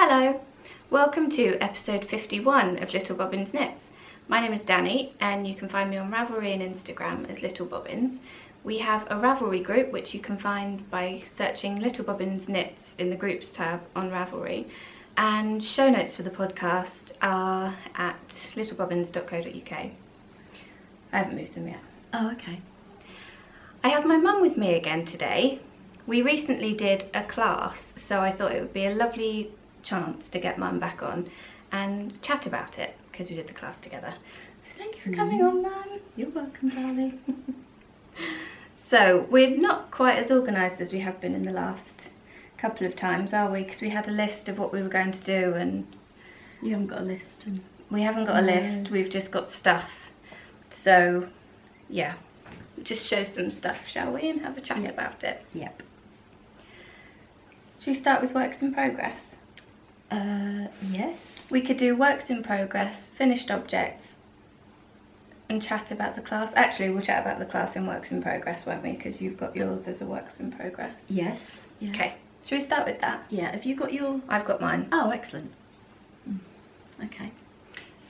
Hello, welcome to episode 51 of Little Bobbins Knits. My name is Dani and you can find me on Ravelry and Instagram as Little Bobbins. We have a Ravelry group which you can find by searching Little Bobbins Knits in the groups tab on Ravelry, and show notes for the podcast are at littlebobbins.co.uk. I haven't moved them yet. Oh, okay. I have my mum with me again today. We recently did a class, so I thought it would be a lovely chance to get Mum back on and chat about it because we did the class together. So thank you for coming on, Mum. You're welcome, darling. So we're not quite as organised as we have been in the last couple of times, are we? Because we had a list of what we were going to do and You haven't got a list. we haven't got a list, we've just got stuff. So yeah, just show some stuff, shall we, and have a chat about it. Yep. Should we start with works in progress? Yes. We could do works in progress, finished objects, and chat about the class. Actually, we'll chat about the class in works in progress, won't we? Because you've got yours as a works in progress. Yes. Yeah. Okay, should we start with that? Yeah, have you got your... I've got mine. Oh, excellent. Okay.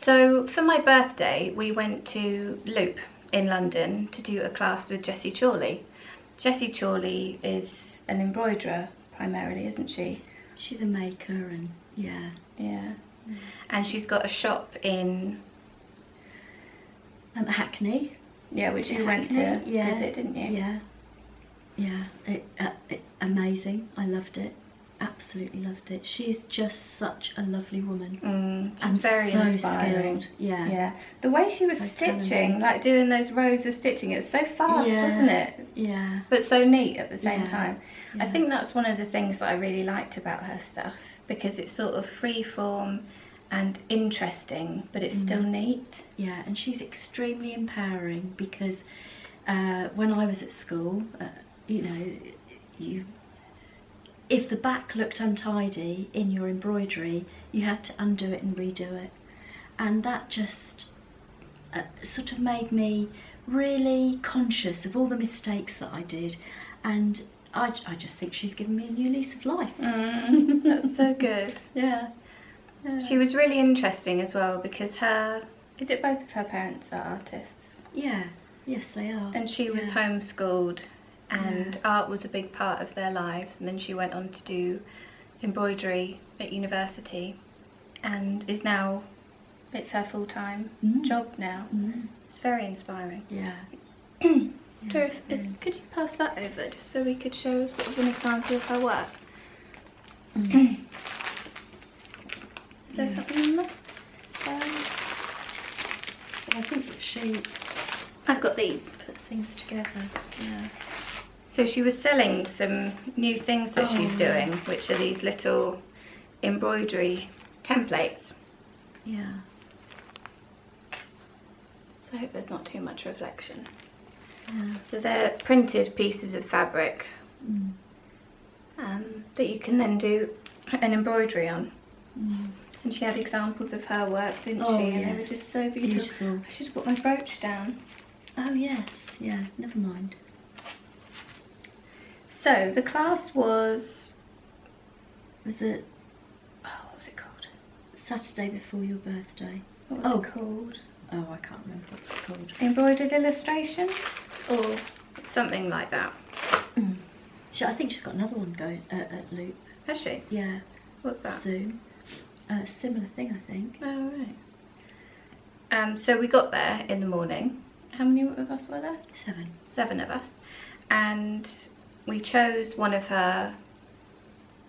So for my birthday, we went to Loop in London to do a class with Jessie Chorley. Jessie Chorley is an embroiderer primarily, isn't she? She's a maker and yeah. And she's got a shop in Hackney. which Is it you went to Hackney? Yeah. visit, didn't you? Yeah. Amazing. I loved it. Absolutely loved it. She's just such a lovely woman. She's and very so inspiring. skilled. Yeah. The way she was So stitching, talented. like doing those rows of stitching, it was so fast, wasn't it? Yeah. But so neat at the same time. I Yeah. think that's one of the things that I really liked about her stuff, because it's sort of free form and interesting, but it's still neat. Yeah, and she's extremely empowering because when I was at school, if the back looked untidy in your embroidery, you had to undo it and redo it. And that just sort of made me really conscious of all the mistakes that I did. And I just think she's given me a new lease of life. That's so good. Yeah. She was really interesting as well because is it both of her parents are artists? Yeah. Yes, they are. And she was homeschooled, and art was a big part of their lives, and then she went on to do embroidery at university and it's her full-time job now. It's very inspiring. Yeah. Drew, could you pass that over just so we could show sort of an example of her work? Is there something in there? I think that she I've got these. puts things together. Yeah. So she was selling some new things that she's doing, which are these little embroidery templates. Yeah. So I hope there's not too much reflection. Yeah. So they're printed pieces of fabric that you can then do an embroidery on. And she had examples of her work, didn't she? And they were just so beautiful. I should have put my brooch down. Oh yes, yeah, never mind. So the class was... Was it what was it called? Saturday before your birthday? What was it called? Oh, I can't remember what it's called. Embroidered illustrations? Or something like that. I think she's got another one going at Loop. Has she? Yeah. What's that? Soon. Similar thing, I think. Oh, right. So we got there in the morning. How many of us were there? 7. 7 of us. And we chose one of her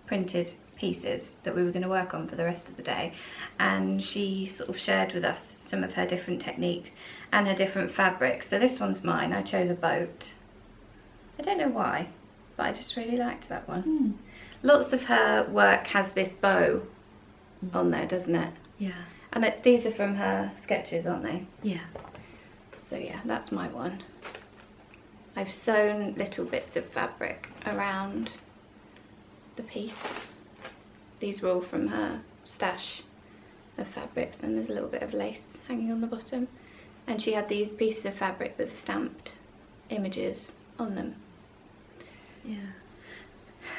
printed pieces that we were going to work on for the rest of the day. And she sort of shared with us some of her different techniques and her different fabrics. So this one's mine. I chose a boat. I don't know why, but I just really liked that one. Lots of her work has this bow on there, doesn't it? Yeah. And these are from her sketches, aren't they? Yeah. So yeah, that's my one. I've sewn little bits of fabric around the piece. These were all from her stash of fabrics, and there's a little bit of lace hanging on the bottom. And she had these pieces of fabric with stamped images on them. Yeah.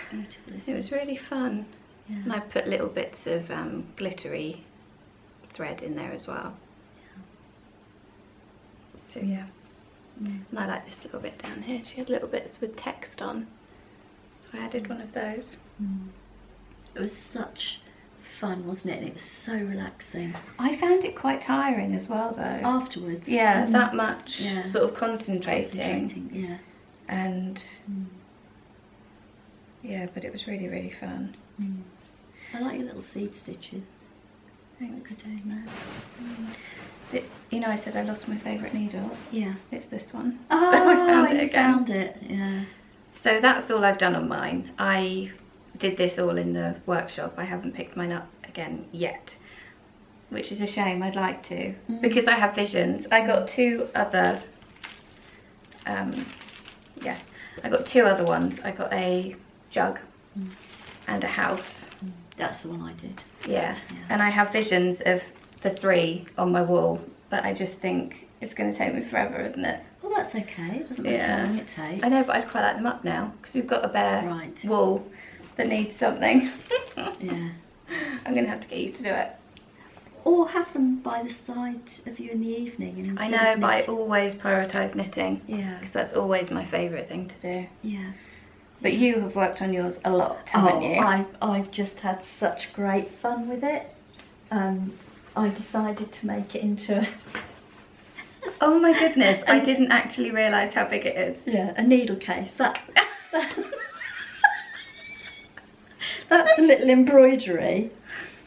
Beautiful. It was really fun. Yeah. And I've put little bits of glittery thread in there as well. So yeah. And I like this little bit down here. She had little bits with text on, so I added one of those. It was such fun, wasn't it? And it was so relaxing. I found it quite tiring as well though. Afterwards. Yeah, that much Yeah. sort of concentrating. Yeah. And yeah, but it was really, really fun. I like your little seed stitches. Thanks. Good doing that. You know, I said I lost my favourite needle. Yeah. It's this one. Oh, so I found it you again. found it. Yeah. So that's all I've done on mine. I did this all in the workshop. I haven't picked mine up again yet, which is a shame. I'd like to, because I have visions. I got two other, yeah, I got two other ones. I got a jug and a house. That's the one I did. Yeah, and I have visions of the three on my wall, but I just think it's going to take me forever, isn't it? Well, that's okay. It doesn't matter how long it takes. I know, but I'd quite like them up now because we've got a bare wall that needs something. Yeah. I'm going to have to get you to do it. Or have them by the side of you in the evening. And I know, but I always prioritise knitting. Yeah. Because that's always my favourite thing to do. Yeah. But you have worked on yours a lot, haven't you? I've just had such great fun with it. I decided to make it into a Oh my goodness, I didn't actually realise how big it is. a needle case. That's the little embroidery.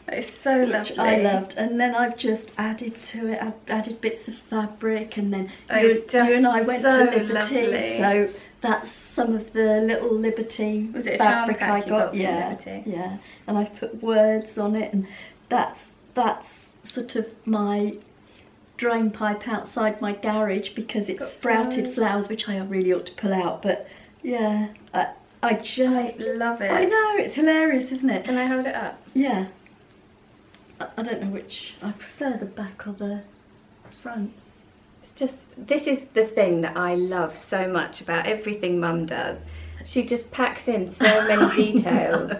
That is so lovely. I loved, and then I've just added to it. I've added bits of fabric, and then you and I went to Liberty, lovely. so that's some of the little Liberty Was it a fabric charm pack I you got. from Liberty? Yeah, and I've put words on it, and that's sort of my drain pipe outside my garage because it's sprouted flowers, which I really ought to pull out. But yeah, I just love it. I know, it's hilarious, isn't it? Can I hold it up? Yeah. I don't know which. I prefer the back or the front. It's just, this is the thing that I love so much about everything Mum does. She just packs in so many details.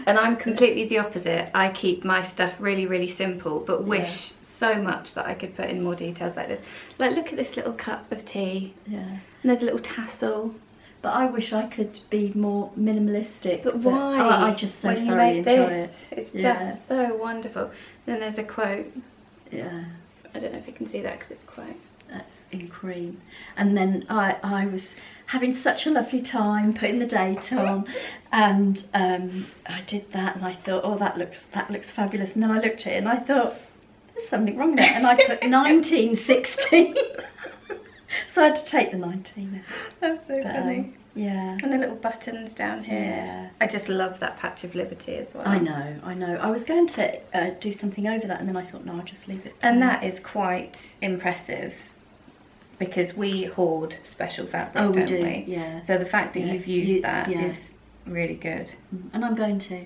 And I'm completely the opposite. I keep my stuff really, really simple, but wish so much that I could put in more details like this. Like, look at this little cup of tea. Yeah. And there's a little tassel. But I wish I could be more minimalistic. But why? I just so when you thoroughly make enjoy this, it. it's just so wonderful. Then there's a quote. Yeah. I don't know if you can see that because it's quite... That's in cream. And then I was having such a lovely time putting the date on, and I did that, and I thought, oh, that looks fabulous. And then I looked at it and I thought, there's something wrong there, and I put 1916. So I had to take the 19 out. That's so funny. Yeah. And the little buttons down here. Yeah. I just love that patch of Liberty as well. I know. I was going to do something over that, and then I thought, no, I'll just leave it. And that is quite impressive because we hoard special fabric, Oh, we don't do, we? yeah. So the fact that you've used that is really good. And I'm going to.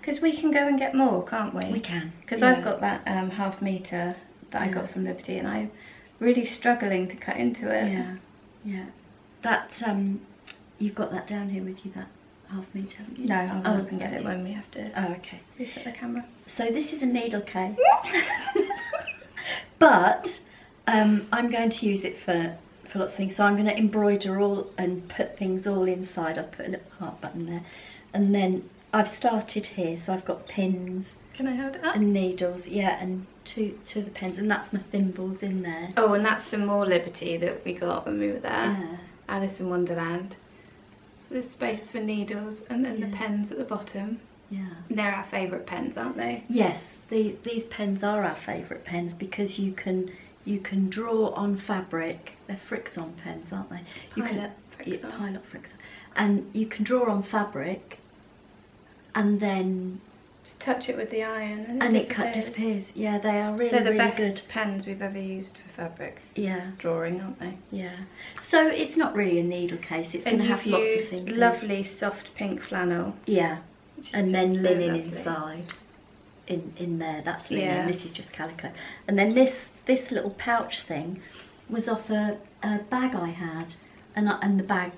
Because we can go and get more, can't we? We can. Because I've got that half metre that I got from Liberty, and I'm really struggling to cut into it. Yeah, yeah. That, you've got that down here with you, that half metre, haven't you? No, I'll go up and get it when we have to okay. reset the camera. So this is a needle case. But I'm going to use it for lots of things. So I'm going to embroider all and put things all inside. I've put a little heart button there. And then I've started here, so I've got pins. Can I hold it up? And needles, yeah, and two of the pens, and that's my thimbles in there. Oh, and that's some more Liberty that we got when we were there. Yeah. Alice in Wonderland. So there's space for needles, and then the pens at the bottom. Yeah. And they're our favourite pens, aren't they? Yes, these pens are our favourite pens because you can draw on fabric. They're Frixon pens, aren't they? Pilot Frixon. Pilot Frixon. And you can draw on fabric, and then just touch it with the iron, and it disappears. Yeah, they are really, they're the really best good pens we've ever used for fabric Yeah, drawing, aren't they? yeah. So it's not really a needle case. It's going to have lots of things. in it. Lovely soft pink flannel. Yeah, which is and just then so linen lovely. inside. In there, that's linen. Yeah. This is just calico. And then this little pouch thing was off a bag I had, and the bag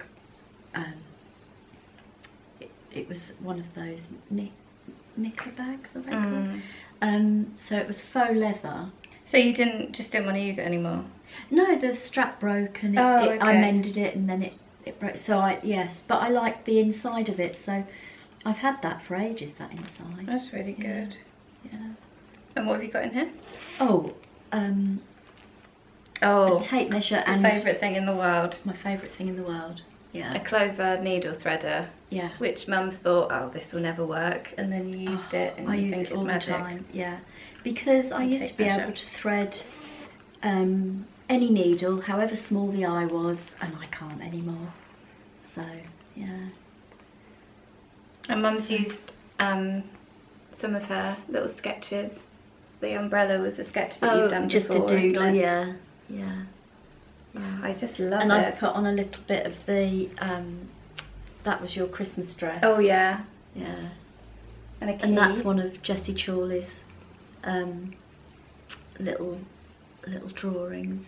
it was one of those knicker bags, I think. So it was faux leather. So you just didn't want to use it anymore? No, the strap broke and okay. I mended it and then it broke. So but I liked the inside of it, so I've had that for ages, that inside. That's really good. Yeah. And what have you got in here? Oh, a tape measure and... My favourite thing in the world. My favourite thing in the world, yeah. A clover needle threader. Yeah. Which Mum thought, oh, this will never work, and then you used it and you think it's magic. I use it all the time, yeah. Because I used to be able to thread any needle, however small the eye was, and I can't anymore. So, yeah. And Mum's used some of her little sketches. The umbrella was a sketch that you've done just before, a doodle, isn't it? yeah. I just love it. And I've put on a little bit of the, that was your Christmas dress. Oh yeah. Yeah. And a key. And that's one of Jessie Chorley's little drawings.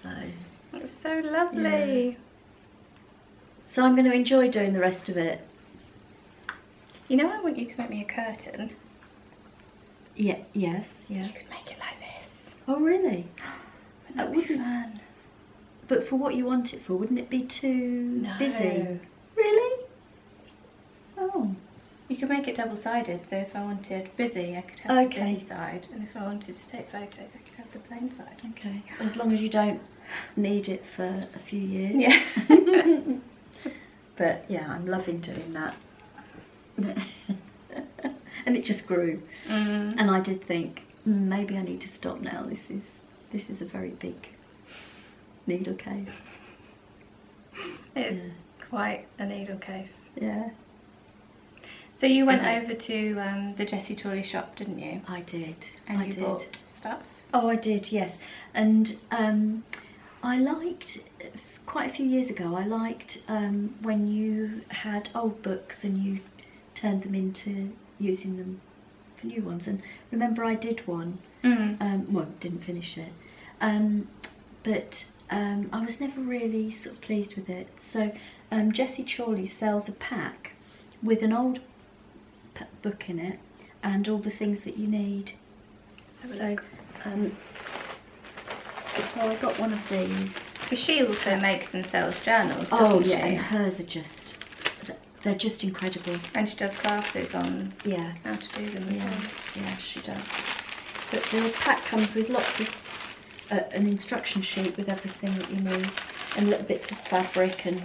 So it's so lovely. Yeah. So I'm going to enjoy doing the rest of it. You know, I want you to make me a curtain. Yeah. Yes. Yeah. You could make it like this. Oh really? That would be fun. But for what you want it for, wouldn't it be too busy? Really? Oh. You could make it double-sided, so if I wanted busy, I could have the busy side, and if I wanted to take photos, I could have the plain side. Okay. As long as you don't need it for a few years. Yeah. But yeah, I'm loving doing that. And it just grew. And I did think, maybe I need to stop now. This is a very big needle case. It is quite a needle case. Yeah. So you went over to the Jessie Chorley shop, didn't you? I did. And you bought stuff? Oh, I did, yes. And I liked, quite a few years ago, I liked when you had old books and you turned them into using them for new ones. And remember I did one, well, didn't finish it, but I was never really sort of pleased with it. So Jessie Chorley sells a pack with an old book in it and all the things that you need. So I got one of these. Because she also makes and sells journals, Oh doesn't yeah, she? and hers are they're just incredible. And she does classes on how to do them as well. Yeah, she does. But the pack comes with lots of an instruction sheet with everything that you need, and little bits of fabric and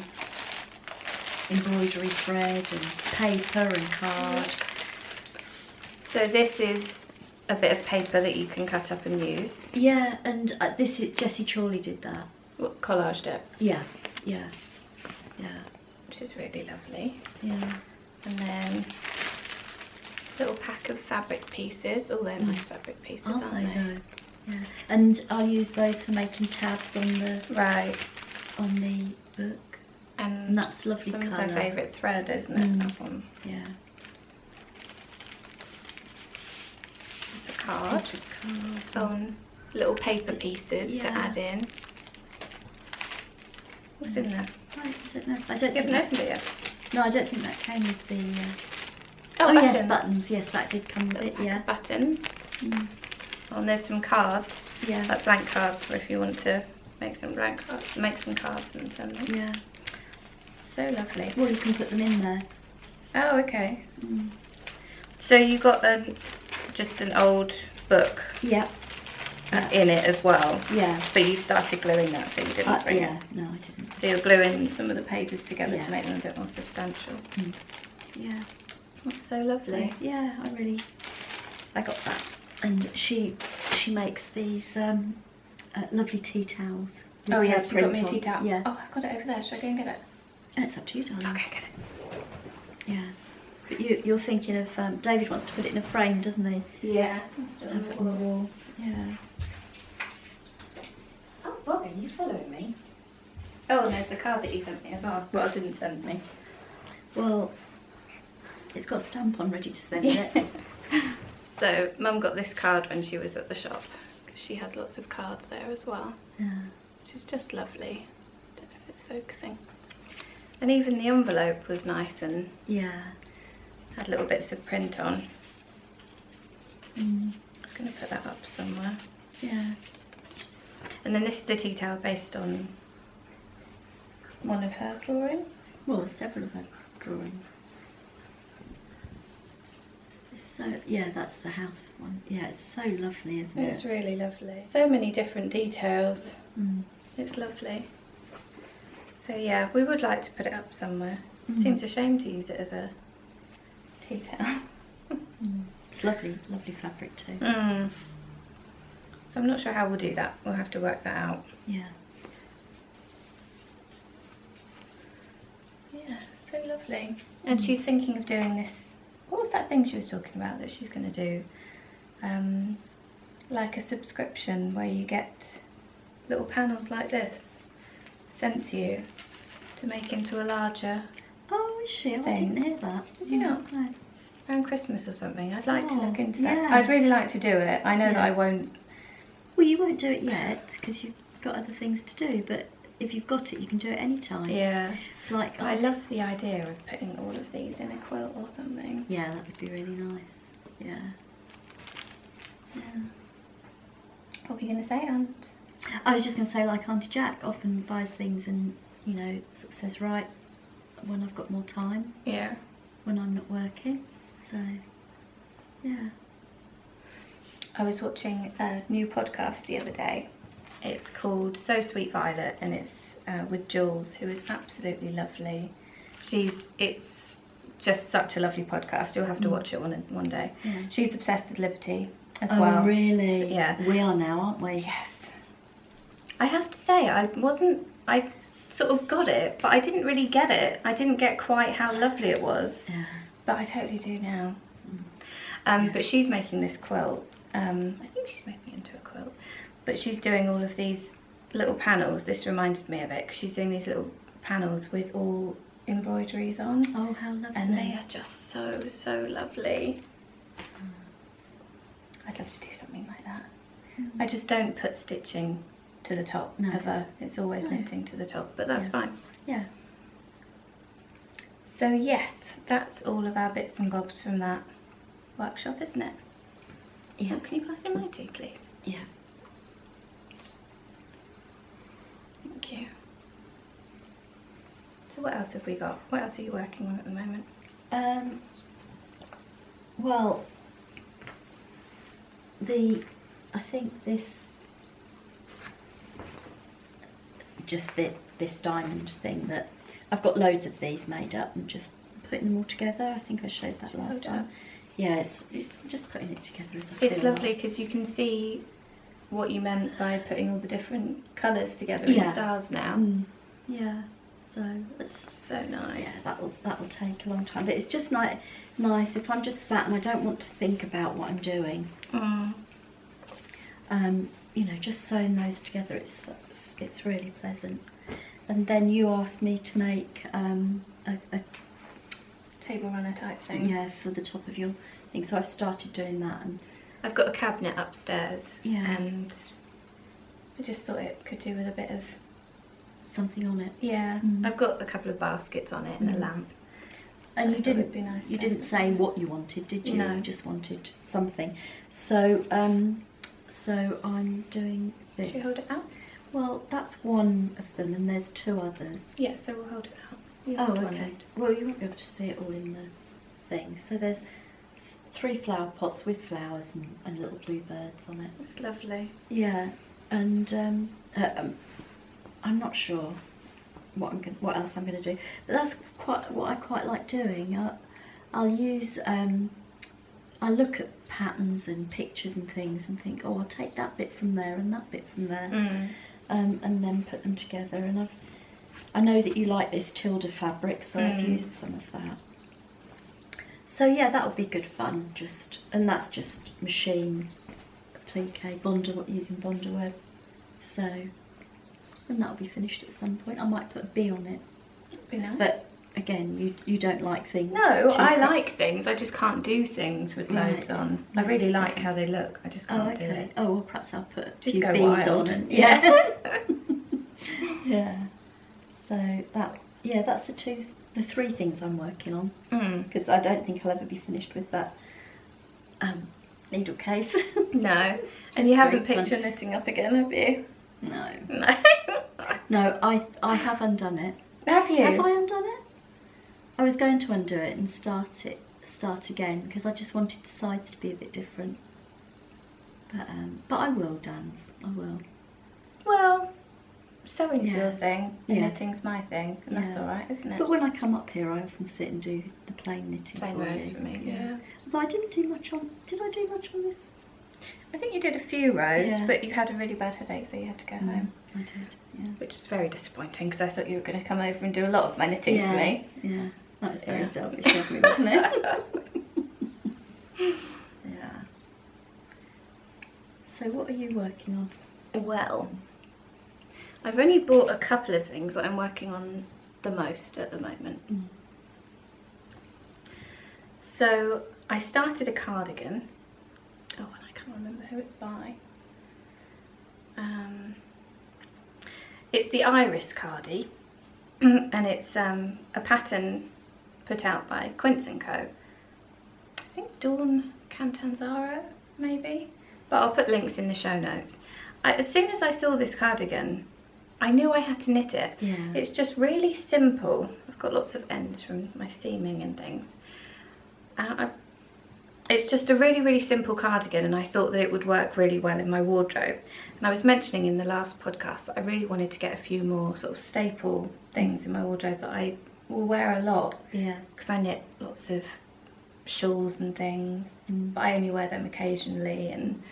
embroidery thread and paper and card. So this is a bit of paper that you can cut up and use. Yeah, and this is Jessie Chorley did that. What, collaged it? Yeah. Which is really lovely. Yeah. And then a little pack of fabric pieces. Oh, they're nice fabric pieces, aren't they? Though? Yeah. And I'll use those for making tabs on the book. And that's lovely some colour. of her favourite thread, isn't it? That one. Yeah. There's a card. On little paper pieces to add in. What's in there? I don't know. You haven't opened it yet? No, I don't think that came with the... Oh, yes, buttons. Buttons. Yes, that did come with it, yeah. Buttons. And there's some cards. Yeah. Like blank cards for if you want to make some cards and send them. Yeah. So lovely. Well, you can put them in there. Oh, okay. So you got just an old book in it as well? Yeah. But you started gluing that, so you didn't bring it? No, I didn't. So you're gluing some of the pages together to make them a bit more substantial. Yeah. That's so lovely. So, yeah, I got that. And she makes these lovely tea towels. Oh yes, you got me a tea towel. Yeah. Oh, I've got it over there. Should I go and get it? It's up to you, darling. Okay, get it. Yeah. But you're thinking of David wants to put it in a frame, doesn't he? Yeah. Have it on the wall. Yeah. Oh, Bobby, you following me? Oh, and there's the card that you sent me as well. Well, didn't send me. Well, it's got a stamp on ready to send it. So, Mum got this card when she was at the shop, because she has lots of cards there as well. Yeah. Which is just lovely. Don't know if it's focusing. And even the envelope was nice and Yeah. had little bits of print on. Mm. I was going to put that up somewhere. Yeah. And then this is the tea towel based on one of her drawings. Well, several of her drawings. So, yeah, that's the house one. Yeah, it's so lovely, isn't it? It's really lovely. So many different details. Mm. It's lovely. So yeah, we would like to put it up somewhere. Mm. Seems a shame to use it as a tea towel. Mm. It's lovely, lovely fabric too. Mm. So I'm not sure how we'll do that. We'll have to work that out. Yeah. Yeah, so lovely. And she's thinking of doing this. What was that thing she was talking about that she's going to do? Like a subscription where you get little panels like this sent to you to make into a larger Oh, is she? Oh, I thing. didn't hear that. Did you not? No. around Christmas or something. I'd like to Oh, look into yeah. that. I'd really like to do it. I know that Yeah. I won't. Well, you won't do it yet because you've got other things to do, but if you've got it, you can do it anytime. Yeah. It's like... I love the idea of putting all of these in a quilt or something. Yeah, that would be really nice. Yeah. Yeah. What were you going to say, Aunt? I was just going to say, like Auntie Jack often buys things and, you know, sort of says, right, when I've got more time, Yeah. when I'm not working. So, yeah. I was watching a new podcast the other day. It's called So Sweet Violet, and it's with Jules, who is absolutely lovely. It's just such a lovely podcast. You'll have to watch it one day. Yeah. She's obsessed with liberty as Oh, well. really? Yeah. We are now, aren't we? Yes. I have to say, I sort of got it, but I didn't really get it. I didn't get quite how lovely it was, Yeah. but I totally do now. Yeah. But she's making this quilt. I think she's making it into a quilt, but she's doing all of these little panels. This reminded me of it, because she's doing these little panels with all embroideries on. Oh, how lovely. And they are just so, so lovely. I'd love to do something like that. I just don't put stitching to the top, No. ever. It's always No. knitting to the top, but that's Yeah. fine. Yeah. So yes, that's all of our bits and bobs from that workshop, isn't it? Yeah. Oh, can you pass in my tea, please? Yeah. Thank you. So what else have we got? What else are you working on at the moment? Well, I think this diamond thing that I've got loads of these made up and just putting them all together. I think I showed that last time. Yeah, it's just putting it together as I feel It's lovely because you can see what you meant by putting all the different colours together Yeah. in stars now. Yeah, so it's So nice. yeah, that'll take a long time, but it's just nice if I'm just sat and I don't want to think about what I'm doing. You know, just sewing those together, it's really pleasant. And then you asked me to make a Table runner type thing. yeah, for the top of your thing, so I've started doing that. And I've got a cabinet upstairs, Yeah. and I just thought it could do with a bit of, something on it. yeah. I've got a couple of baskets on it and a lamp. And I you thought it'd didn't be nice you to didn't have say what you wanted, did you? No. You just wanted something. So so I'm doing this. Should we hold it out? Well, that's one of them, and there's two others. Yeah, so we'll hold it out. You Oh, hold one okay. end. Well, you won't be able to see it all in the thing. So there's 3 flower pots with flowers and little bluebirds on it. It's lovely. Yeah, and I'm not sure what else I'm going to do, but that's quite what I quite like doing. I'll use I look at patterns and pictures and things and think, oh, I'll take that bit from there and that bit from there, and then put them together. And I know that you like this Tilda fabric, so I've used some of that. So yeah, that'll be good fun. And that's just machine applique, using Bondi web. So, and that'll be finished at some point. I might put a bee on it. It'd be nice. But again, you don't like things. No, too I quick. like things. I just can't do things with Right. loads on. I Yeah, really just like different. how they look. I just Oh, can't do okay. it. Oh, well, perhaps I'll put a Just few go bees wild. on. And, Yeah. yeah. So yeah, that's the three things I'm working on, Mm. because I don't think I'll ever be finished with that needle case. No. And you haven't Great picked fun. your knitting up again, have you? No. No. No, I have undone it. Have you? Have I undone it? I was going to undo it and start again, because I just wanted the sides to be a bit different. But I will, Dan. I will. Well, sewing's Yeah. your thing, and Yeah. knitting's my thing, and that's Yeah. alright, isn't it? But when I come up here, I often sit and do the plain knitting Plain for rows you. for me, yeah. Although I didn't do much on. Did I do much on this? I think you did a few rows, Yeah. but you had a really bad headache, so you had to go home. I did. Yeah. Which was very disappointing, because I thought you were going to come over and do a lot of my knitting for me. Yeah. That was very Yeah. selfish of me, wasn't it? Yeah. So what are you working on? Well, I've only bought a couple of things that I'm working on the most at the moment. Mm. So I started a cardigan. Oh, and I can't remember who it's by. It's the Iris cardi, and it's a pattern put out by Quince & Co. I think Dawn Cantanzaro, maybe? But I'll put links in the show notes. As soon as I saw this cardigan, I knew I had to knit it. Yeah. It's just really simple. I've got lots of ends from my seaming and things. It's just a really, really simple cardigan, and I thought that it would work really well in my wardrobe. And I was mentioning in the last podcast that I really wanted to get a few more sort of staple things in my wardrobe that I will wear a lot. Yeah. Because I knit lots of shawls and things, but I only wear them occasionally. And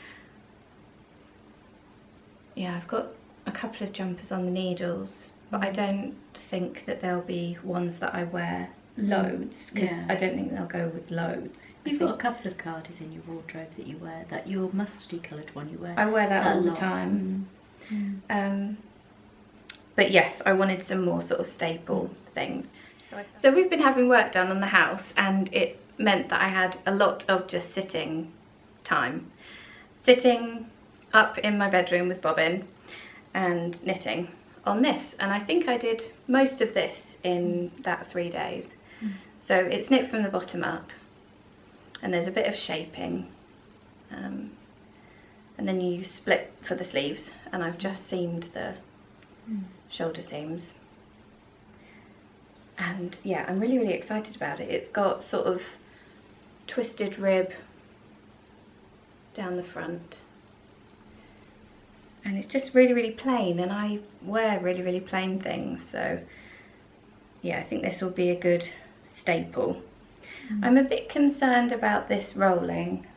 yeah, I've got a couple of jumpers on the needles, but I don't think that there'll be ones that I wear loads, because Yeah. I don't think they'll go with loads. You've got a couple of cardis in your wardrobe that you wear. That your mustardy coloured one you wear. I wear that all the lot. time. But yes, I wanted some more sort of staple things. So we've been having work done on the house, and it meant that I had a lot of just sitting time. Sitting up in my bedroom with Bobbin and knitting on this. And I think I did most of this in that 3 days. So it's knit from the bottom up, and there's a bit of shaping. And then you split for the sleeves, and I've just seamed the shoulder seams. And yeah, I'm really, really excited about it. It's got sort of twisted rib down the front. And it's just really, really plain, and I wear really, really plain things. So yeah, I think this will be a good staple. I'm a bit concerned about this rolling.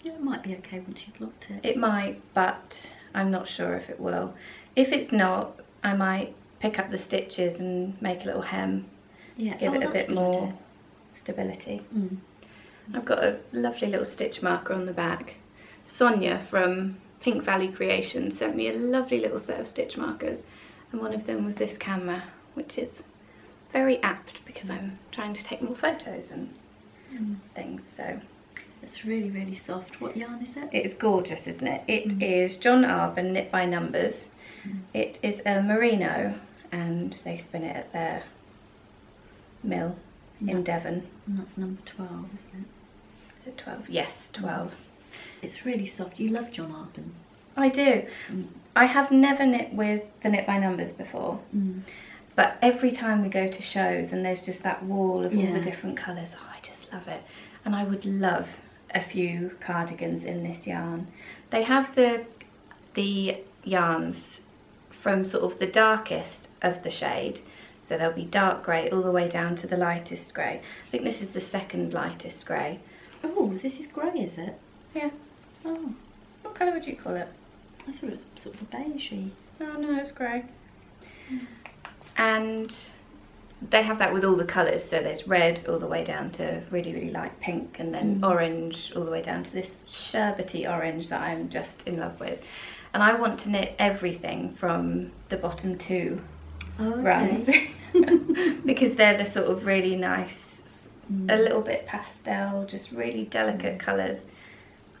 Yeah, it might be okay once you've looked at it. It might, but I'm not sure if it will. If it's not, I might pick up the stitches and make a little hem Yeah. to give it a that's bit good more idea. stability. Mm. I've got a lovely little stitch marker on the back. Sonia from Pink Valley Creations sent me a lovely little set of stitch markers, and one of them was this camera, which is very apt because I'm trying to take more photos and things. So It's really, really soft. What yarn is it? it is gorgeous, isn't it? It is John Arbon Knit by Numbers. It is a merino, and they spin it at their mill in Devon. And that's number 12, isn't Is it 12? Yes, 12. it? It's really soft. You love John Arbon. I do. I have never knit with the Knit by Numbers before, but every time we go to shows and there's just that wall of all Yeah. the different colours, oh, I just love it. And I would love a few cardigans in this yarn. They have the yarns from sort of the darkest of the shade, so they'll be dark grey all the way down to the lightest grey. I think this is the second lightest grey. Oh, this is grey, is it? Yeah. Oh, What colour would you call it? I thought it was sort of a beigey. Oh no, it's grey. And they have that with all the colours, so there's red all the way down to really, really light pink, and then orange all the way down to this sherbety orange that I'm just in love with. And I want to knit everything from the bottom two runs because they're the sort of really nice, a little bit pastel, just really delicate colours.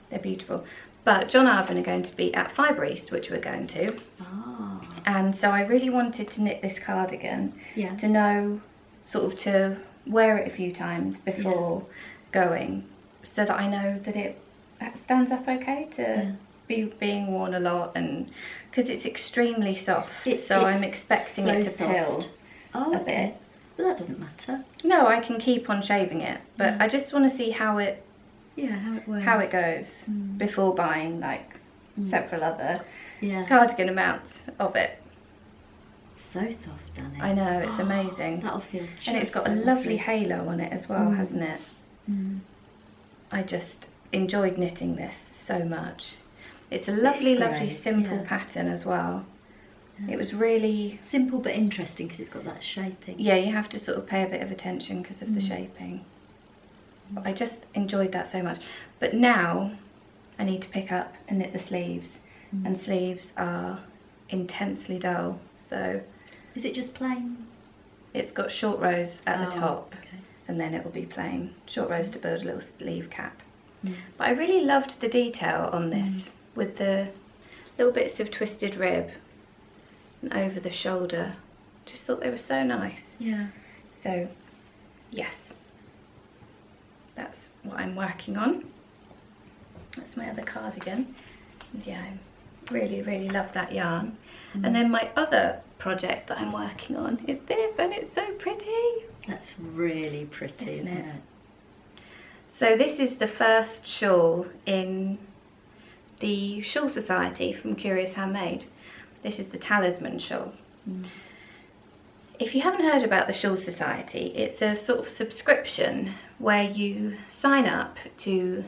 They're beautiful. But John Arbon are going to be at Fibre East, which we're going to. Ah. And so I really wanted to knit this cardigan, Yeah. to know, sort of to wear it a few times before going, so that I know that it stands up okay to be being worn a lot, and because it's extremely soft, so I'm expecting it to pill a bit. But that doesn't matter. No, I can keep on shaving it, but I just want to see how it works. how it goes before buying like several other cardigan amounts of it. So soft, Dani. I know, it's amazing. That'll feel just and it's got a lovely halo on it as well, hasn't it? I just enjoyed knitting this so much. It's a lovely, lovely simple pattern as well. It was really simple but interesting because it's got that shaping. Yeah, you have to sort of pay a bit of attention because of the shaping. But I just enjoyed that so much. But now I need to pick up and knit the sleeves, and sleeves are intensely dull. So is it just plain? It's got short rows at the top, and then it will be plain short rows to build a little sleeve cap. But I really loved the detail on this with the little bits of twisted rib and over the shoulder. Just thought they were so nice. Yeah. So yes, that's what I'm working on. That's my other cardigan. And yeah, I really, really love that yarn. And then my other project that I'm working on is this, and it's so pretty. That's really pretty, isn't it? So this is the first shawl in the Shawl Society from Curious Handmade. This is the Talisman shawl. If you haven't heard about the Shawl Society, it's a sort of subscription where you sign up to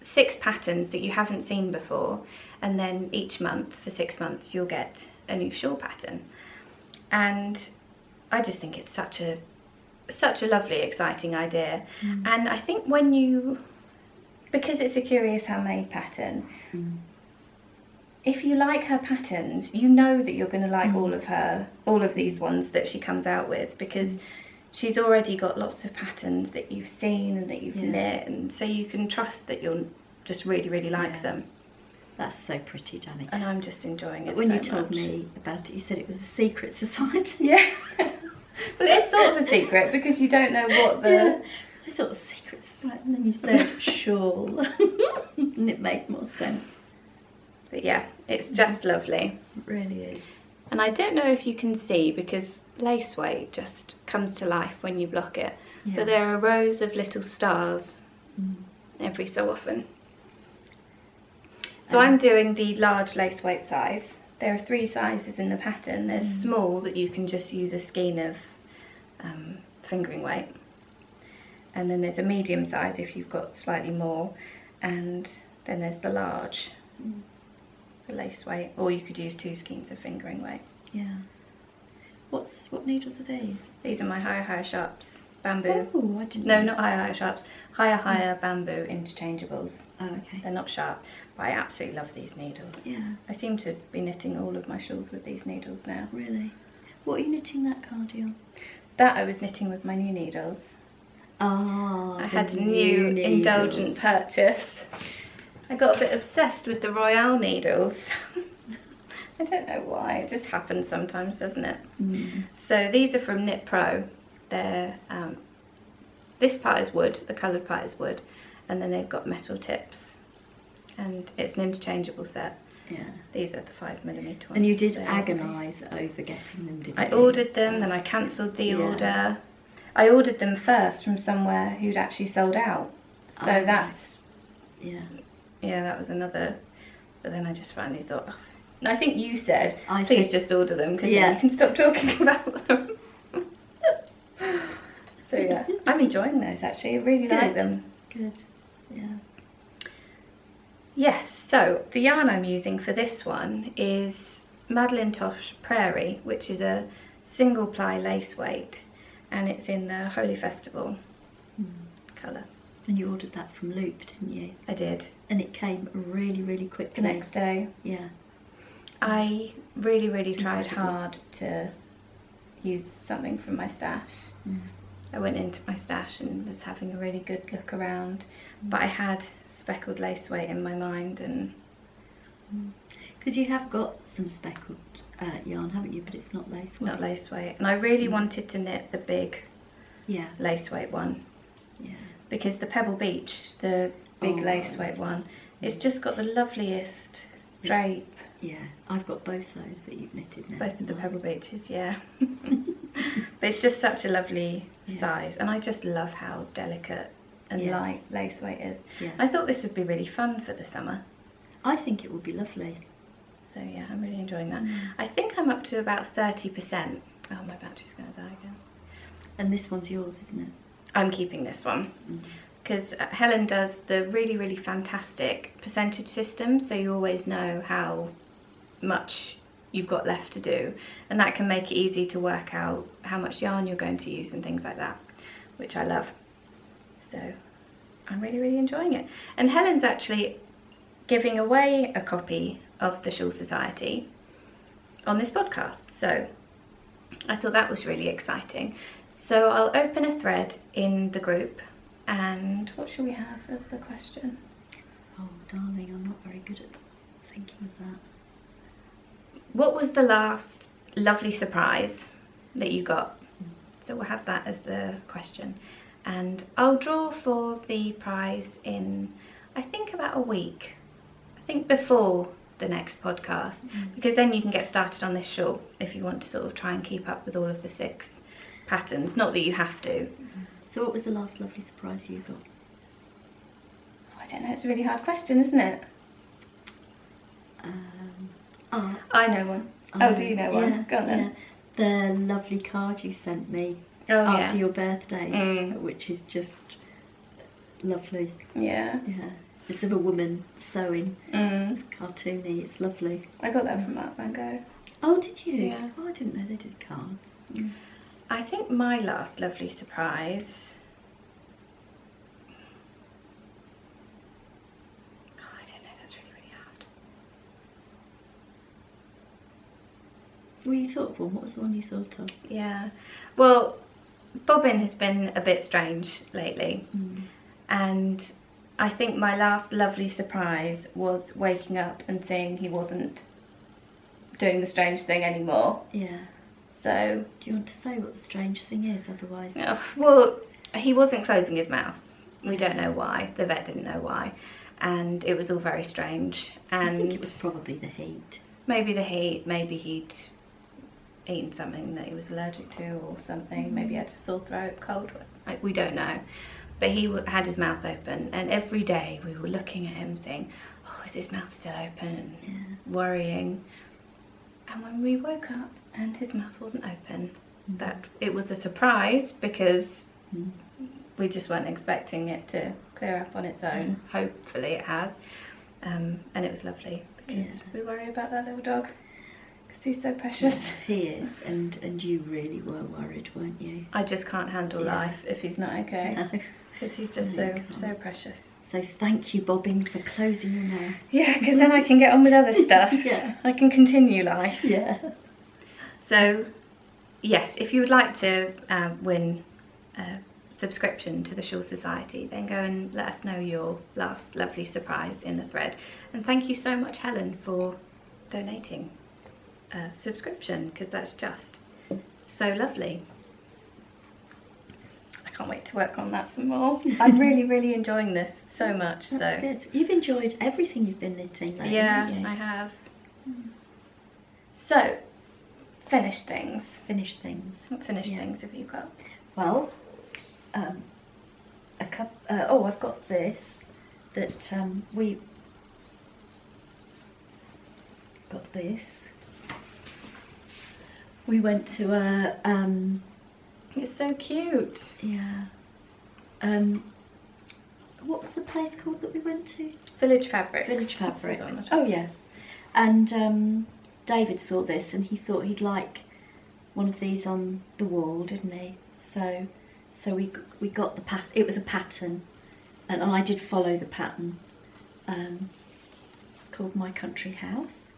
6 patterns that you haven't seen before, and then each month for 6 months you'll get a new shawl pattern. And I just think it's such a lovely, exciting idea. And I think when you, because it's a Curious Handmade pattern, if you like her patterns, you know that you're going to like all of these ones that she comes out with, because she's already got lots of patterns that you've seen and that you've knit, and so you can trust that you'll just really, really like them. That's so pretty, Dani. And I'm just enjoying it. When you told me about it, you said it was a secret society. Yeah. Well, it's sort of a secret because you don't know what the... I thought secret society, and then you said shawl, and it made more sense. But yeah, it's just lovely. It really is. And I don't know if you can see, because lace weight just comes to life when you block it. But there are rows of little stars every so often. So I'm doing the large lace weight size. There are 3 sizes in the pattern. There's small that you can just use a skein of fingering weight. And then there's a medium size if you've got slightly more. And then there's the large for lace weight. Or you could use 2 skeins of fingering weight. Yeah. What needles are these? These are my Higher Sharps bamboo. Oh, I didn't No, know. not Higher Sharps. Higher bamboo interchangeables. Oh, okay. They're not sharp, but I absolutely love these needles. Yeah. I seem to be knitting all of my shawls with these needles now. Really? What are you knitting that cardigan? That I was knitting with my new needles. Ah, I had a new indulgent purchase. I got a bit obsessed with the Royale needles. I don't know why, it just happens sometimes, doesn't it? So these are from Knit Pro. They're, this part is wood, the coloured part is wood, and then they've got metal tips. And it's an interchangeable set. Yeah. These are the 5mm ones. And you did agonise over getting them, didn't you? I ordered them, then I cancelled the order. I ordered them first from somewhere who'd actually sold out. So that's... Yeah. Yeah, that was another... But then I just finally thought... Oh. I think you said, please just order them, because then you can stop talking about them. So yeah, I'm enjoying those actually. I really like them. Good. Yeah. Yes, so the yarn I'm using for this one is Madeline Tosh Prairie, which is a single ply lace weight, and it's in the Holy Festival colour. And you ordered that from Loop, didn't you? I did. And it came really, really quickly. The next day. Yeah. I really, really tried hard to use something from my stash. I went into my stash and was having a really good look around, but I had speckled lace weight in my mind, and because you have got some speckled yarn, haven't you? But it's not lace weight. Not lace weight. And I really wanted to knit the big lace weight one. Yeah. Because the Pebble Beach, the big lace weight one, it's just got the loveliest drape. Yeah, I've got both those that you've knitted now. Both of the Pebble Beaches, yeah. But it's just such a lovely size, and I just love how delicate and light lace weight is. Yeah. I thought this would be really fun for the summer. I think it would be lovely. So yeah, I'm really enjoying that. I think I'm up to about 30%. Oh, my battery's going to die again. And this one's yours, isn't it? I'm keeping this one. Because Helen does the really, really fantastic percentage system, so you always know how much you've got left to do, and that can make it easy to work out how much yarn you're going to use and things like that, which I love. So I'm really, really enjoying it. And Helen's actually giving away a copy of the Shawl Society on this podcast, so I thought that was really exciting. So I'll open a thread in the group, and what shall we have as the question? Oh, darling, I'm not very good at thinking of that. What was the last lovely surprise that you got? So we'll have that as the question. And I'll draw for the prize in, I think, about a week. I think before the next podcast, because then you can get started on this shawl if you want to sort of try and keep up with all of the 6 patterns. Not that you have to. So what was the last lovely surprise you got? I don't know, it's a really hard question, isn't it? I know one. Oh, do you know one? Go on then. The lovely card you sent me after your birthday, which is just lovely. Yeah. Yeah. It's of a woman sewing. It's cartoony, it's lovely. I got that from Mark Van Gogh. Oh, did you? Yeah. Oh, I didn't know they did cards. I think my last lovely surprise... Oh, I don't know, that's really, really hard. Well, you thought of one. What was the one you thought of? Yeah. Well, bobbin has been a bit strange lately. And I think my last lovely surprise was waking up and seeing he wasn't doing the strange thing anymore. Yeah. So... Do you want to say what the strange thing is, otherwise? Well, he wasn't closing his mouth. We don't know why. The vet didn't know why. And it was all very strange. And I think it was probably the heat. Maybe the heat, maybe he'd eaten something that he was allergic to or something. Maybe he had a sore throat, cold. We don't know. But he had his mouth open, and every day we were looking at him saying, oh, is his mouth still open? And worrying. And when we woke up and his mouth wasn't open, that it was a surprise, because we just weren't expecting it to clear up on its own. Hopefully it has. And it was lovely, because we worry about that little dog, because he's so precious. He is, and you really were worried, weren't you? I just can't handle life if he's not okay. No. Because he's just so precious. So thank you, Bobbin, for closing your mouth. Yeah, because then I can get on with other stuff. Yeah. I can continue life. Yeah. So, yes, if you would like to win a subscription to the Shawl Society, then go and let us know your last lovely surprise in the thread. And thank you so much, Helen, for donating a subscription, because that's just so lovely. I can't wait to work on that some more. I'm really, really enjoying this so much. That's good. You've enjoyed everything you've been knitting lately, haven't you? I have. So, finished things. Finished things. What finished things have you got? Well, I've got this that we got this. We went to a It's so cute. yeah. What's the place called that we went to? Village Fabric. Village Fabric. That's Oh yeah. And David saw this and he thought he'd like one of these on the wall, didn't he? So we got the pattern. It was a pattern, and I did follow the pattern. It's called My Country House.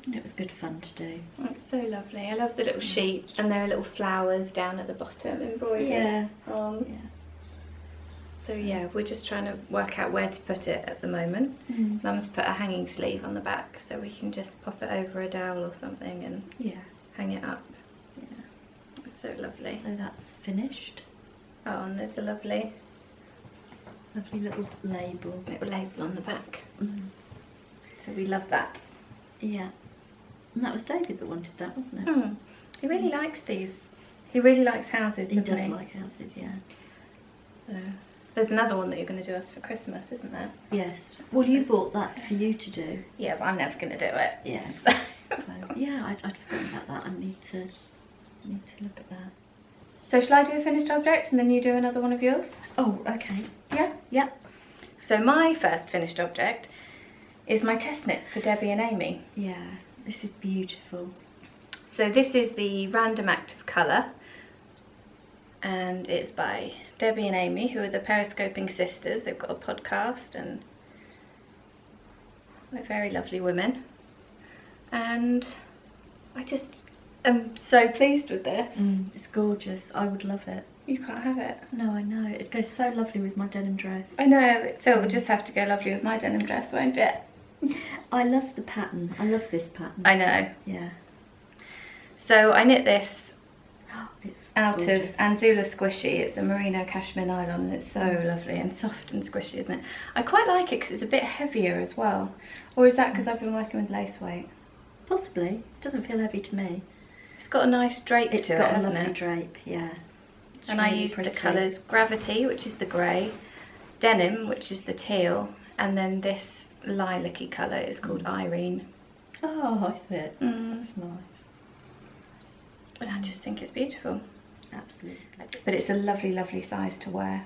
And it was good fun to do. Oh, it's so lovely. I love the little sheet, and there are little flowers down at the bottom embroidered on. Yeah. So yeah, we're just trying to work out where to put it at the moment. Mum's put a hanging sleeve on the back so we can just pop it over a dowel or something and hang it up. Yeah. It's so lovely. So that's finished. Oh, and there's a lovely Little label. on the back. So we love that. Yeah. And that was David that wanted that, wasn't it? He really likes these. He really likes houses, He doesn't does he? like houses, yeah. So there's another one that you're going to do us for Christmas, isn't there? Yes. Well, you bought that for you to do. Yeah, but I'm never going to do it. Yeah. So yeah, I'd forgotten about that. I need to look at that. So shall I do a finished object and then you do another one of yours? Oh, okay. Yeah? Yeah. So my first finished object is my test knit for Debbie and Amy. Yeah, this is beautiful. So this is the Random Act of Colour, and it's by Debbie and Amy, who are the Periscoping Sisters. They've got a podcast and they're very lovely women. And I just am so pleased with this. It's gorgeous. I would love it. You can't have it. No, I know. It goes so lovely with my denim dress. I know, so it will just have to go lovely with my denim dress, won't it? I love the pattern. I love this pattern. I know. Yeah. So I knit this It's out gorgeous. of Anzula Squishy. It's a merino cashmere nylon and it's so lovely and soft and squishy, isn't it? I quite like it because it's a bit heavier as well. Or is that because I've been working with lace weight? Possibly. It doesn't feel heavy to me. It's got a nice drape It's to got it, a hasn't lovely it? drape, yeah. It's And I really used pretty. the colours Gravity, which is the grey, Denim, which is the teal, and then this lilac-y colour is called Irene. Oh, I see it. That's nice. And I just think it's beautiful. Absolutely. But it's a lovely, lovely size to wear.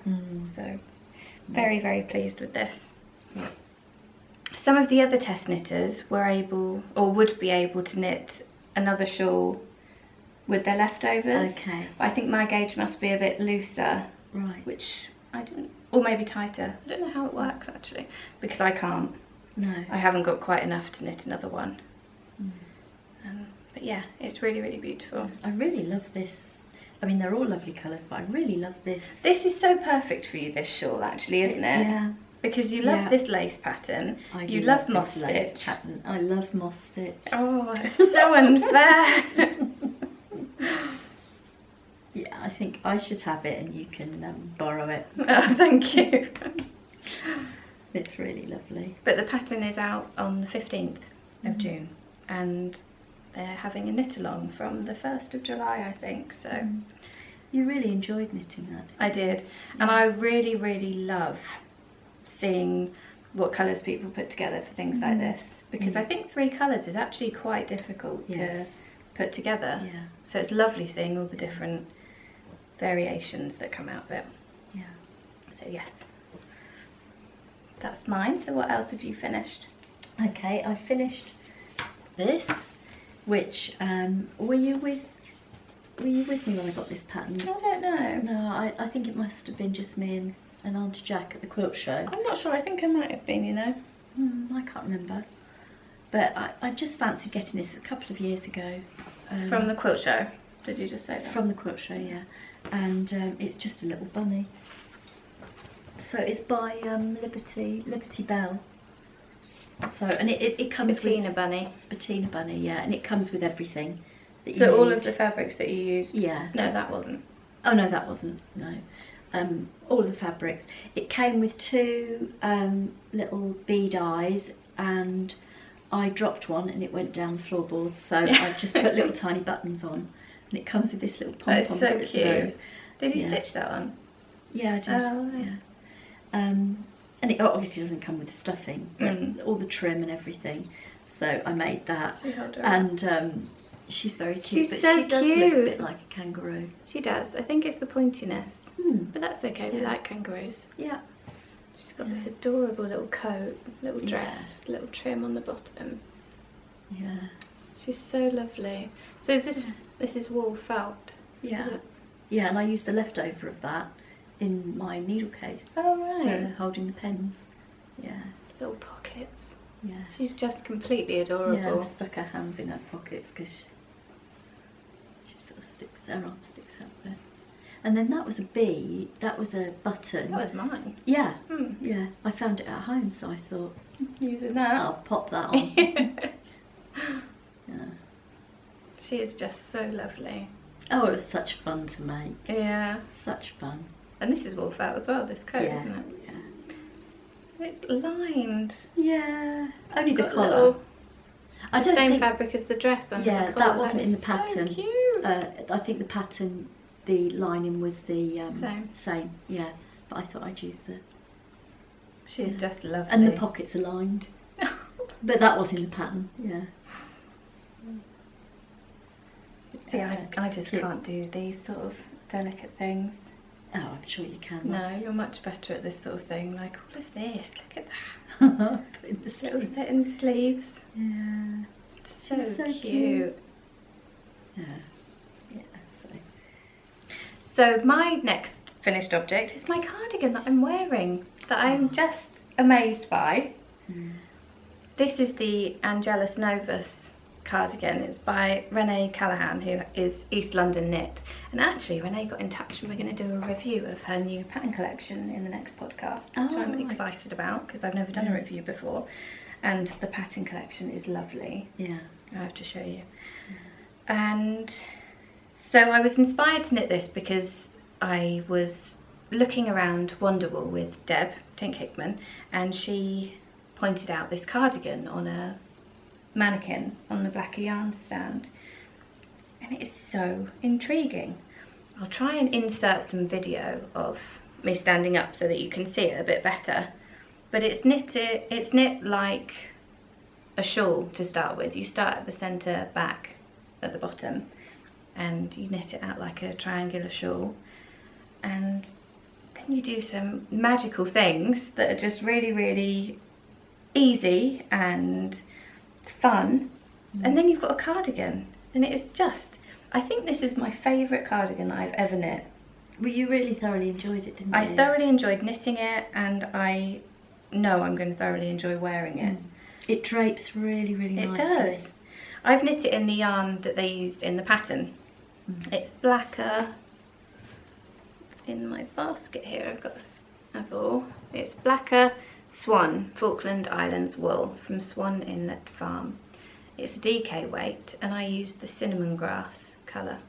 So very, very pleased with this. Yeah. Some of the other test knitters were able, or would be able, to knit another shawl with their leftovers. Okay. But I think my gauge must be a bit looser, Right. which I didn't, or maybe tighter. I don't know how it works actually, because I can't. No. I haven't got quite enough to knit another one. But yeah, it's really, really beautiful. I really love this. I mean, they're all lovely colours, but I really love this. This is so perfect for you, this shawl actually, isn't it? Yeah. Because you love this lace pattern. You love love moss this lace stitch. pattern. I love moss stitch. Oh, it's so unfair. Yeah, I think I should have it and you can borrow it. Oh, thank you. It's really lovely. But the pattern is out on the 15th of June, and they're having a knit along from the 1st of July, I think. So You really enjoyed knitting that. I did, and I really, really love seeing what colours people put together for things like this, because I think 3 colours is actually quite difficult to put together. Yeah. So it's lovely seeing all the different variations that come out of it. Yeah. So yes, that's mine. So what else have you finished? Okay, I finished this, which were you with me when I got this pattern? I don't know. No, I think it must have been just me and Auntie Jack at the quilt show. I'm not sure. I think I might have been, you know. I can't remember. But I just fancied getting this a couple of years ago. From the quilt show. Did you just say that? From the quilt show, yeah. And it's just a little bunny. So it's by Liberty Bell. So, and it comes Bettina with Bunny. Bettina Bunny, yeah, and it comes with everything that you So all need. of the fabrics that you used? Yeah. No, that wasn't. Oh no, that wasn't. No. All of the fabrics. It came with 2 little bead eyes, and I dropped one and it went down the floorboards. So I've just put little tiny buttons on, and it comes with this little pom pom. That's so cute. Did you Yeah. stitch that on? Yeah, I did. Oh, Yeah. And it obviously doesn't come with the stuffing, but all the trim and everything. So I made that, So you held her up. and she's very cute. She's but so she does look a cute. bit like a kangaroo. She does. I think it's the pointiness. But that's okay. We Yeah. like kangaroos. Yeah. She's got this adorable little coat, little dress, Yeah. little trim on the bottom. Yeah. She's so lovely. So is this is wool felt? Yeah. Is it? Yeah, and I used the leftover of that in my needle case Oh for right. holding the pens. Yeah. Little pockets. Yeah. She's just completely adorable. Yeah, I stuck her hands in her pockets because she sort of her arm sticks out there. And then that was a bead, that was a button. That was mine. Yeah, Hmm. yeah. I found it at home, so I thought, Using that. I'll pop that on. Yeah. She is just so lovely. Oh, it was such fun to make. Yeah. Such fun. And this is wool felt as well, this coat, Yeah, isn't it? yeah. It's lined. Yeah. Only the Got collar. little- I the don't same think. fabric as the dress under Yeah, the collar. that wasn't in the is pattern. So cute. I think the pattern, the lining was the Same. Yeah, but I thought I'd use the. She's yeah. just lovely. And the pockets are lined. But that was in the pattern. Yeah. See, I It's just cute. can't do these sort of delicate things. Oh, I'm sure you can. No, That's- you're much better at this sort of thing. Like all of this. Look at that. Put in the Little sleeves. satin sleeves. Yeah. It's so, She's so cute. cute. Yeah. Yeah. So. So my next finished object is my cardigan that I'm wearing, that I'm just amazed by. Mm. This is the Angelus Novus cardigan. It's by Renee Callahan, who is East London Knit. And actually Renee got in touch and we're going to do a review of her new pattern collection in the next podcast, which Oh, I'm right. excited about because I've never done a review before. And the pattern collection is lovely. Yeah. I have to show you. And so I was inspired to knit this because I was looking around Wonderwool with Deb Tink Hickman, and she pointed out this cardigan on a mannequin on the Blacker Yarn stand, and it is so intriguing. I'll try and insert some video of me standing up so that you can see it a bit better, but it's knit like a shawl to start with. You start at the centre back at the bottom and you knit it out like a triangular shawl, and then you do some magical things that are just really, really easy and fun, and then you've got a cardigan, and it is just, I think this is my favourite cardigan that I've ever knit. Well, you really thoroughly enjoyed it, didn't you? I thoroughly enjoyed knitting it, and I know I'm going to thoroughly enjoy wearing it. It drapes really, really It nicely. does. I've knit it in the yarn that they used in the pattern. It's Blacker. It's in my basket here. I've got a ball. It's Blacker Swan Falkland Islands wool from Swan Inlet Farm. It's a DK weight, and I used the cinnamon grass colour.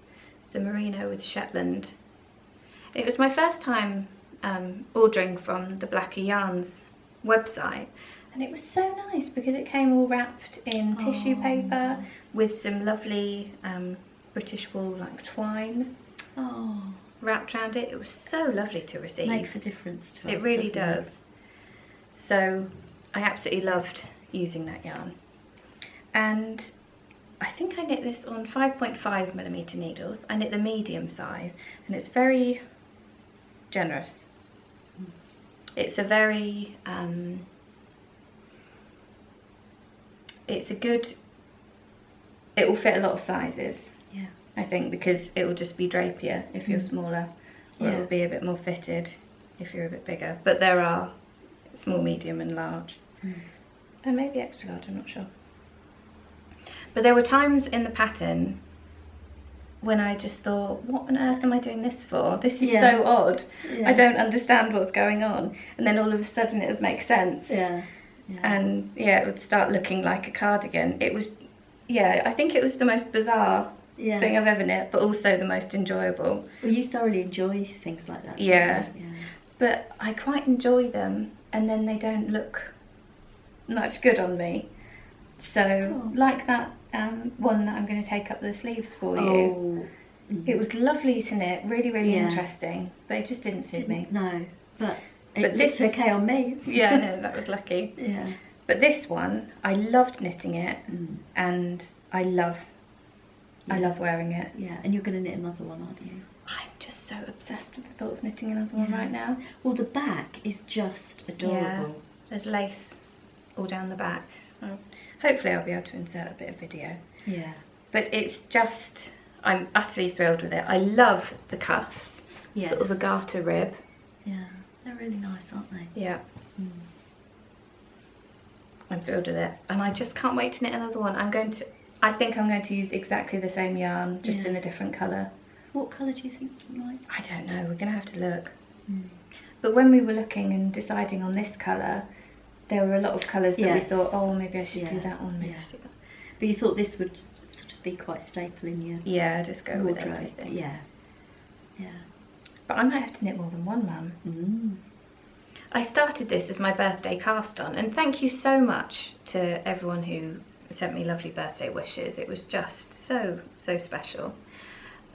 It's a merino with Shetland. It was my first time ordering from the Blacker Yarns website, and it was so nice because it came all wrapped in tissue paper nice. with some lovely British wool like twine Oh, wrapped around it. It was so lovely to receive. makes a difference to us. It really doesn't it? does. So I absolutely loved using that yarn, and I think I knit this on 5.5mm needles. I knit the medium size, and it's very generous. It's a very it's a good, it will fit a lot of sizes, Yeah. I think, because it will just be drapier if you're smaller, or it Yeah. will be a bit more fitted if you're a bit bigger. But there are small, medium and large, and maybe extra large, I'm not sure. But there were times in the pattern when I just thought, what on earth am I doing this for? This is Yeah. so odd. Yeah. I don't understand what's going on. And then all of a sudden it would make sense. Yeah. Yeah. And yeah, it would start looking like a cardigan. It was, yeah, I think it was the most bizarre Yeah. thing I've ever knit, but also the most enjoyable. Well, you thoroughly enjoy things like that. don't Yeah. you? Yeah. But I quite enjoy them, and then they don't look much good on me. So, Oh. like that one that I'm going to take up the sleeves for you. Oh. Mm. It was lovely to knit, really, really Yeah. interesting, but it just didn't suit me. No, but But it this- looks okay on me. Yeah, no, that was lucky. Yeah. But this one, I loved knitting it, and I love wearing it. Yeah, and you're going to knit another one, aren't you? I'm just so obsessed with the thought of knitting another one Yeah. right now. Well, the back is just adorable. There's lace all down the back. Hopefully I'll be able to insert a bit of video. Yeah. But it's just, I'm utterly thrilled with it. I love the cuffs, Yes. sort of a garter rib. Yeah. They're really nice, aren't they? Yeah, Mm. I'm thrilled with it. And I just can't wait to knit another one. I think I'm going to use exactly the same yarn, just Yeah. in a different colour. What colour do you think you like? I don't know, we're going to have to look. But when we were looking and deciding on this colour, there were a lot of colours that we thought, oh, maybe I should do that one, maybe I should do that. But you thought this would sort of be quite staple in your just go with everything. Yeah. But I might have to knit more than one, Mum. I started this as my birthday cast on, and thank you so much to everyone who sent me lovely birthday wishes. It was just so special.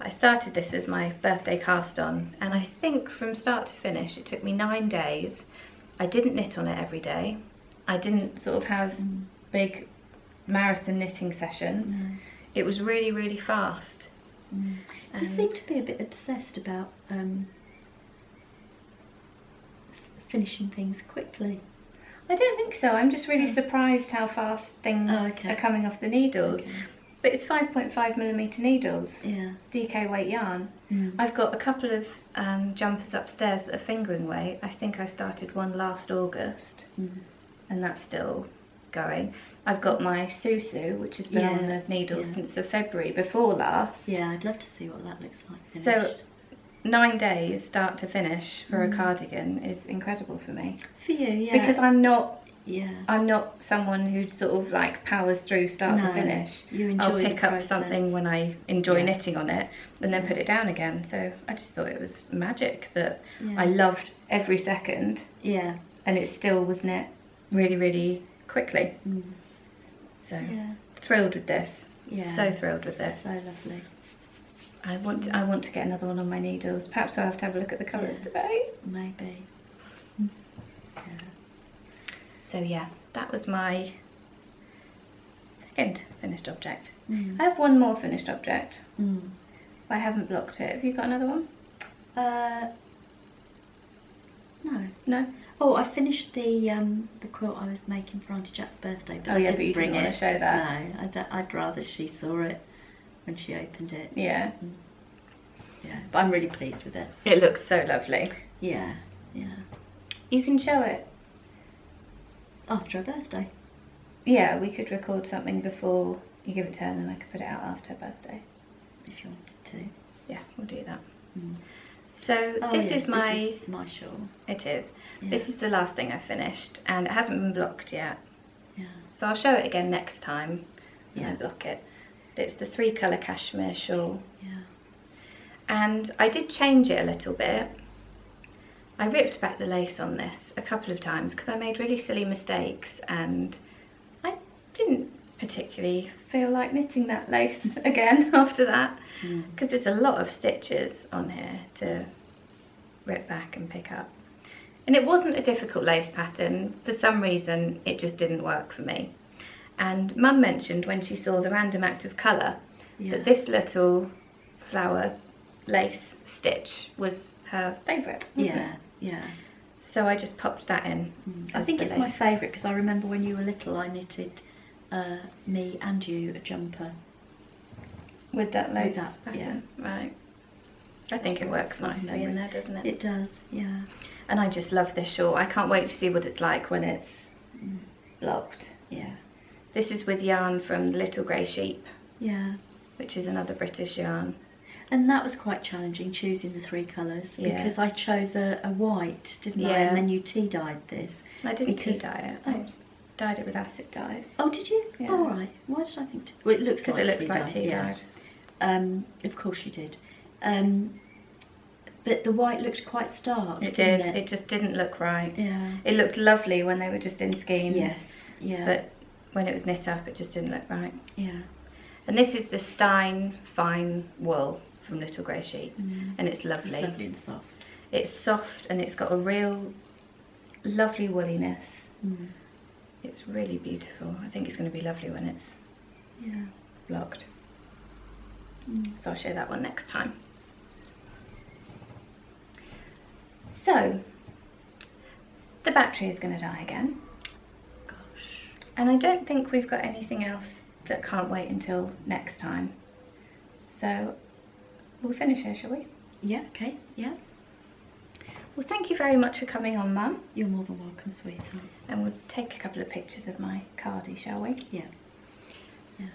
I started this as my birthday cast on, and I think from start to finish it took me 9 days. I didn't knit on it every day. I didn't sort of have big marathon knitting sessions. It was really fast. You seem to be a bit obsessed about finishing things quickly. I don't think so. I'm just really surprised how fast things are coming off the needles. But it's 5.5mm needles, DK weight yarn. I've got a couple of jumpers upstairs that are fingering weight. I think I started one last August, and that's still going. I've got my Susu, which has been on the needles since the February before last. Yeah, I'd love to see what that looks like finished. So 9 days start to finish for a cardigan is incredible for me. For you, because I'm not someone who sort of like powers through start to finish. You enjoy I'll pick up something when I enjoy knitting on it and then put it down again. So I just thought it was magic that I loved every second. Yeah. And it still was knit really quickly. So thrilled with this. Yeah. So thrilled with this. So lovely. I want to get another one on my needles. Perhaps I'll have to have a look at the colours today. Maybe. So yeah, that was my second finished object. I have one more finished object. But I haven't blocked it. Have you got another one? No. Oh, I finished the quilt I was making for Auntie Jack's birthday, but I didn't but you bring didn't it. want to show that. No, I'd rather she saw it when she opened it. Yeah. Yeah, but I'm really pleased with it. It looks so lovely. Yeah. You can show it. After her birthday. Yeah, we could record something before you give it to her and then I could put it out after her birthday. If you wanted to. Yeah, we'll do that. So this is my shawl. It is. Yeah. This is the last thing I finished and it hasn't been blocked yet. Yeah. So I'll show it again next time when I block it. It's the 3-colour cashmere shawl. Yeah. And I did change it a little bit. I ripped back the lace on this a couple of times because I made really silly mistakes and I didn't particularly feel like knitting that lace again after that because there's a lot of stitches on here to rip back and pick up. And it wasn't a difficult lace pattern. For some reason it just didn't work for me. And Mum mentioned when she saw the random act of colour that this little flower lace stitch was her favourite, wasn't it? Yeah. So I just popped that in. I think it's my favourite because I remember when you were little I knitted me and you a jumper. With that lace pattern. Right. I think it works nicely in there, doesn't it? It does, yeah. And I just love this shawl. I can't wait to see what it's like when it's blocked. Yeah. This is with yarn from the Little Grey Sheep. Yeah. Which is another British yarn. And that was quite challenging, choosing the 3 colours, because I chose a white, didn't I? And then you tea-dyed this. I didn't tea-dye it. I dyed it with acid dyes. Oh, did you? Yeah. Oh, right. Why did I think... Well, it looks like tea-dyed. Because it looks like tea-dyed. Yeah. Of course you did. But the white looked quite stark, It didn't did. It just didn't look right. Yeah. It looked lovely when they were just in skeins. Yes, yeah. But when it was knit up, it just didn't look right. Yeah. And this is the Stein Fine Wool from Little Grey Sheep, and it's lovely. It's lovely and soft. It's soft and it's got a real lovely woolliness. It's really beautiful. I think it's going to be lovely when it's blocked. So I'll show that one next time. So the battery is going to die again. Gosh. And I don't think we've got anything else that can't wait until next time. So we'll finish here, shall we? Yeah, okay, yeah. Well, thank you very much for coming on, Mum. You're more than welcome, sweetheart. And we'll take a couple of pictures of my cardie, shall we? Yeah. Yeah.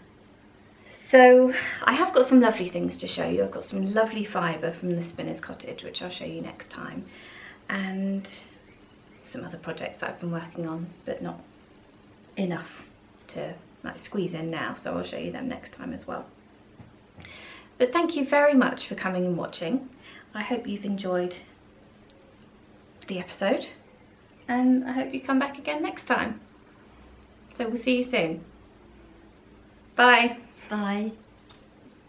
So I have got some lovely things to show you. I've got some lovely fibre from the spinner's cottage, which I'll show you next time, and some other projects that I've been working on, but not enough to like squeeze in now, so I'll show you them next time as well. But thank you very much for coming and watching. I hope you've enjoyed the episode, and I hope you come back again next time. So we'll see you soon. Bye. Bye.